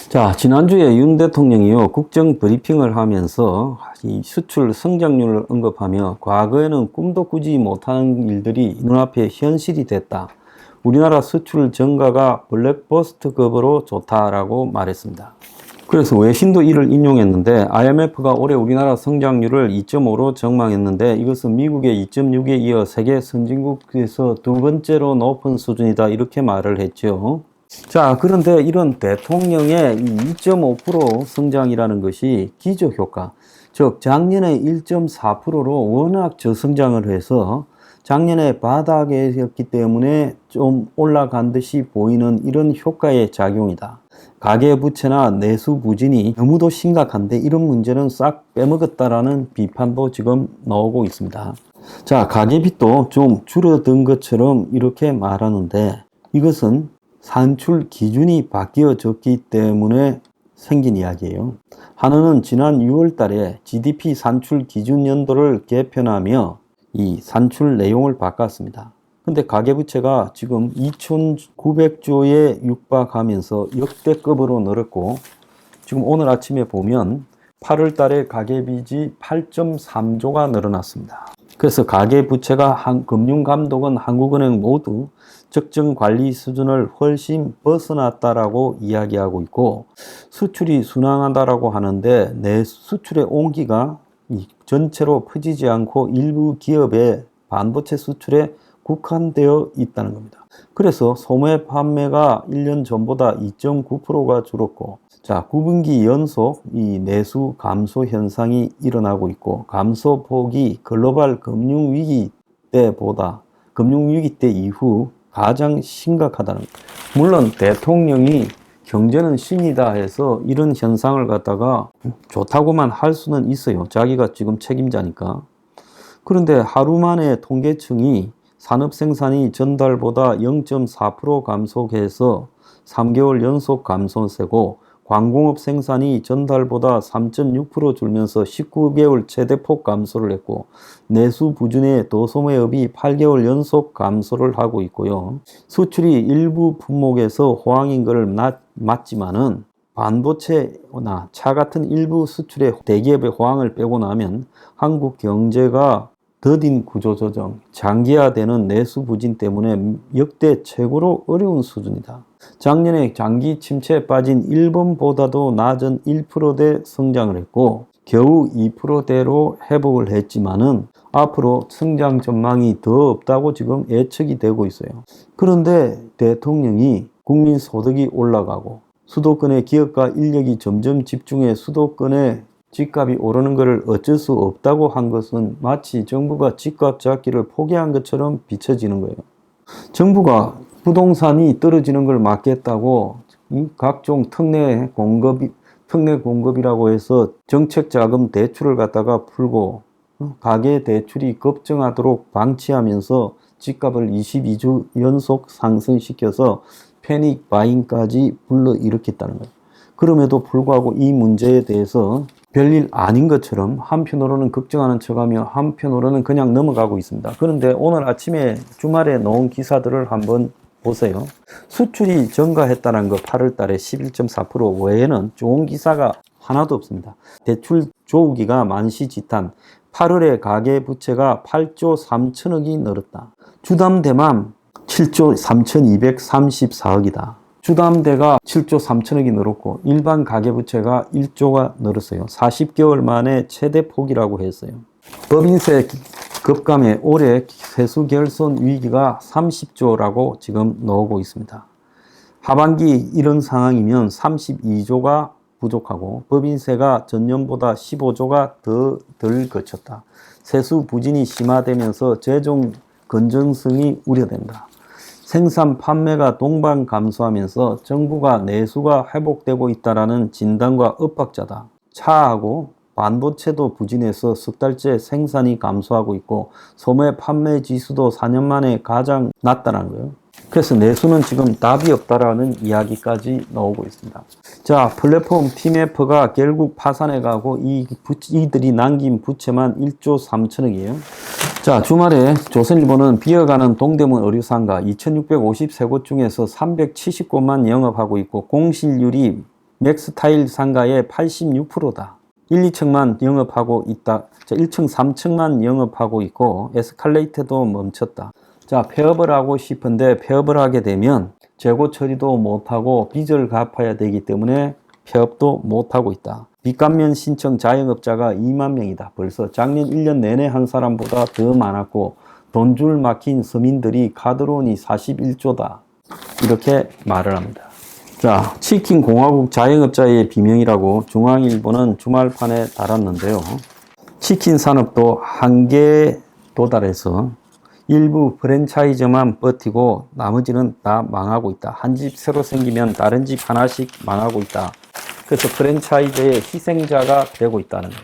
자, 지난주에 윤 대통령이요, 국정 브리핑을 하면서 이 수출 성장률을 언급하며 과거에는 꿈도 꾸지 못한 일들이 눈앞에 현실이 됐다. 우리나라 수출 증가가 블랙버스트급으로 좋다라고 말했습니다. 그래서 외신도 이를 인용했는데 IMF가 올해 우리나라 성장률을 2.5로 전망했는데 이것은 미국의 2.6에 이어 세계 선진국에서 두 번째로 높은 수준이다, 이렇게 말을 했죠. 자, 그런데 이런 대통령의 2.5% 성장이라는 것이 기저효과, 즉 작년에 1.4%로 워낙 저성장을 해서 작년에 바닥이었기 때문에 좀 올라간 듯이 보이는 이런 효과의 작용이다. 가계부채나 내수 부진이 너무도 심각한데 이런 문제는 싹 빼먹었다라는 비판도 지금 나오고 있습니다. 자, 가계빚도 좀 줄어든 것처럼 이렇게 말하는데 이것은 산출 기준이 바뀌어졌기 때문에 생긴 이야기예요. 한은은 지난 6월 달에 GDP 산출 기준 연도를 개편하며 이 산출 내용을 바꿨습니다. 근데 가계부채가 지금 2,900조에 육박하면서 역대급으로 늘었고, 지금 오늘 아침에 보면 8월 달에 가계빚이 8.3조가 늘어났습니다. 그래서 가계부채가 금융감독원, 한국은행 모두 적정 관리 수준을 훨씬 벗어났다라고 이야기하고 있고, 수출이 순항한다라고 하는데 내 수출의 온기가 전체로 퍼지지 않고 일부 기업의 반도체 수출에 국한되어 있다는 겁니다. 그래서 소매 판매가 1년 전보다 2.9%가 줄었고, 자, 9분기 연속 이 내수 감소 현상이 일어나고 있고, 감소폭이 글로벌 금융위기 때 이후 가장 심각하다는 겁니다. 물론 대통령이 경제는 신이다 해서 이런 현상을 갖다가 좋다고만 할 수는 있어요. 자기가 지금 책임자니까. 그런데 하루 만에 통계청이 산업 생산이 전달보다 0.4% 감소해서 3개월 연속 감소세고, 광공업 생산이 전달보다 3.6% 줄면서 19개월 최대폭 감소를 했고, 내수 부진의 도소매업이 8개월 연속 감소를 하고 있고요. 수출이 일부 품목에서 호황인 것을 맞지만은 반도체나 차 같은 일부 수출의 대기업의 호황을 빼고 나면 한국 경제가 더딘 구조조정, 장기화되는 내수 부진 때문에 역대 최고로 어려운 수준이다. 작년에 장기 침체에 빠진 일본보다도 낮은 1%대 성장을 했고 겨우 2%대로 회복을 했지만은 앞으로 성장 전망이 더 없다고 지금 예측이 되고 있어요. 그런데 대통령이 국민 소득이 올라가고 수도권의 기업과 인력이 점점 집중해 수도권의 집값이 오르는 것을 어쩔 수 없다고 한 것은 마치 정부가 집값 잡기를 포기한 것처럼 비춰지는 거예요. 정부가 부동산이 떨어지는 걸 막겠다고 각종 특례 공급이라고 해서 정책자금 대출을 갖다가 풀고 가계 대출이 급증하도록 방치하면서 집값을 22주 연속 상승시켜서 패닉 바잉까지 불러일으켰다는 거예요. 그럼에도 불구하고 이 문제에 대해서 별일 아닌 것처럼 한편으로는 걱정하는 척하며 한편으로는 그냥 넘어가고 있습니다. 그런데 오늘 아침에 주말에 나온 기사들을 한번 보세요. 수출이 증가했다는 거 8월 달에 11.4% 외에는 좋은 기사가 하나도 없습니다. 대출 조우기가 만시지탄, 8월에 가계부채가 8조 3천억이 늘었다. 주담대만 7조 3,234억이다. 주담대가 7조 3천억이 늘었고 일반 가계부채가 1조가 늘었어요. 40개월 만에 최대폭이라고 했어요. 법인세 급감에 올해 세수 결손 위기가 30조라고 지금 나오고 있습니다. 하반기 이런 상황이면 32조가 부족하고 법인세가 전년보다 15조가 덜 거쳤다. 세수 부진이 심화되면서 재정 건전성이 우려된다. 생산 판매가 동반 감소하면서 정부가 내수가 회복되고 있다는 진단과 엇박자다. 차하고 반도체도 부진해서 석 달째 생산이 감소하고 있고 소매 판매 지수도 4년 만에 가장 낮다는 거예요. 그래서 내수는 지금 답이 없다라는 이야기까지 나오고 있습니다. 자, 플랫폼 TMF가 결국 파산해 가고 이들이 남긴 부채만 1조 3천억이에요. 자, 주말에 조선일보는 비어가는 동대문 의류상가 2653곳 중에서 370곳만 영업하고 있고 공실률이 맥스타일 상가의 86%다. 1, 2층만 영업하고 있다. 1층, 3층만 영업하고 있고 에스컬레이터도 멈췄다. 자, 폐업을 하고 싶은데 폐업을 하게 되면 재고 처리도 못하고 빚을 갚아야 되기 때문에 폐업도 못하고 있다. 빚감면 신청 자영업자가 2만 명이다. 벌써 작년 1년 내내 한 사람보다 더 많았고 돈줄 막힌 서민들이 카드론이 41조다. 이렇게 말을 합니다. 자, 치킨 공화국 자영업자의 비명이라고 중앙일보는 주말판에 달았는데요. 치킨 산업도 한계에 도달해서 일부 프랜차이즈만 버티고 나머지는 다 망하고 있다. 한 집 새로 생기면 다른 집 하나씩 망하고 있다. 그래서 프랜차이즈의 희생자가 되고 있다는 거예요.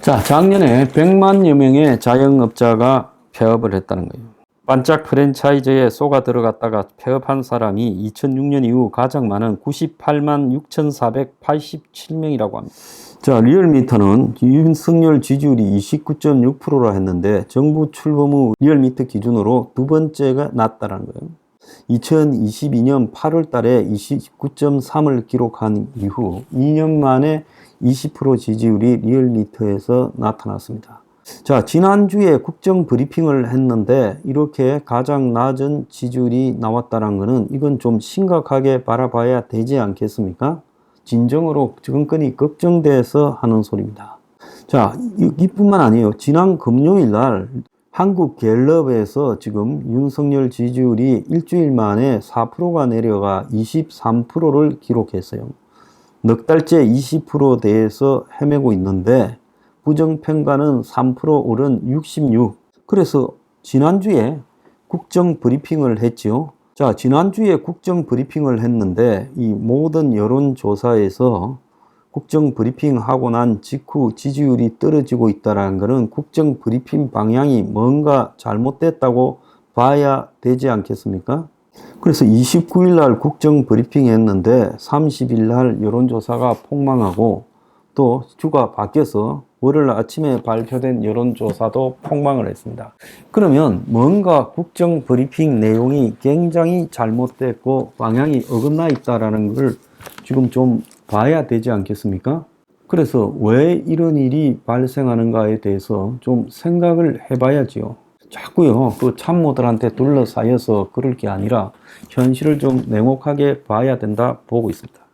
자, 작년에 100만여 명의 자영업자가 폐업을 했다는 거예요. 반짝 프랜차이즈에 쏘가 들어갔다가 폐업한 사람이 2006년 이후 가장 많은 98만 6,487명이라고 합니다. 자, 리얼미터는 윤석열 지지율이 29.6%라 했는데 정부 출범 후 리얼미터 기준으로 두 번째가 낮다라는 거예요. 2022년 8월 달에 29.3을 기록한 이후 2년 만에 20% 지지율이 리얼미터에서 나타났습니다. 자, 지난주에 국정 브리핑을 했는데 이렇게 가장 낮은 지지율이 나왔다는 것은 이건 좀 심각하게 바라봐야 되지 않겠습니까? 진정으로 정권이 걱정돼서 하는 소리입니다. 자, 이뿐만 아니에요. 지난 금요일 날 한국갤럽에서 지금 윤석열 지지율이 일주일 만에 4%가 내려가 23%를 기록했어요. 넉 달째 20%대에서 헤매고 있는데 부정평가는 3% 오른 66. 그래서 지난주에 국정 브리핑을 했죠. 자, 지난주에 국정 브리핑을 했는데 이 모든 여론조사에서 국정 브리핑 하고 난 직후 지지율이 떨어지고 있다는 것은 국정 브리핑 방향이 뭔가 잘못됐다고 봐야 되지 않겠습니까? 그래서 29일 날 국정 브리핑 했는데 30일 날 여론조사가 폭망하고 또 주가 바뀌어서 월요일 아침에 발표된 여론조사도 폭망을 했습니다. 그러면 뭔가 국정 브리핑 내용이 굉장히 잘못됐고 방향이 어긋나 있다는 걸 지금 좀 봐야 되지 않겠습니까? 그래서 왜 이런 일이 발생하는가에 대해서 좀 생각을 해봐야지요. 자꾸요, 그 참모들한테 둘러싸여서 그럴 게 아니라 현실을 좀 냉혹하게 봐야 된다 보고 있습니다.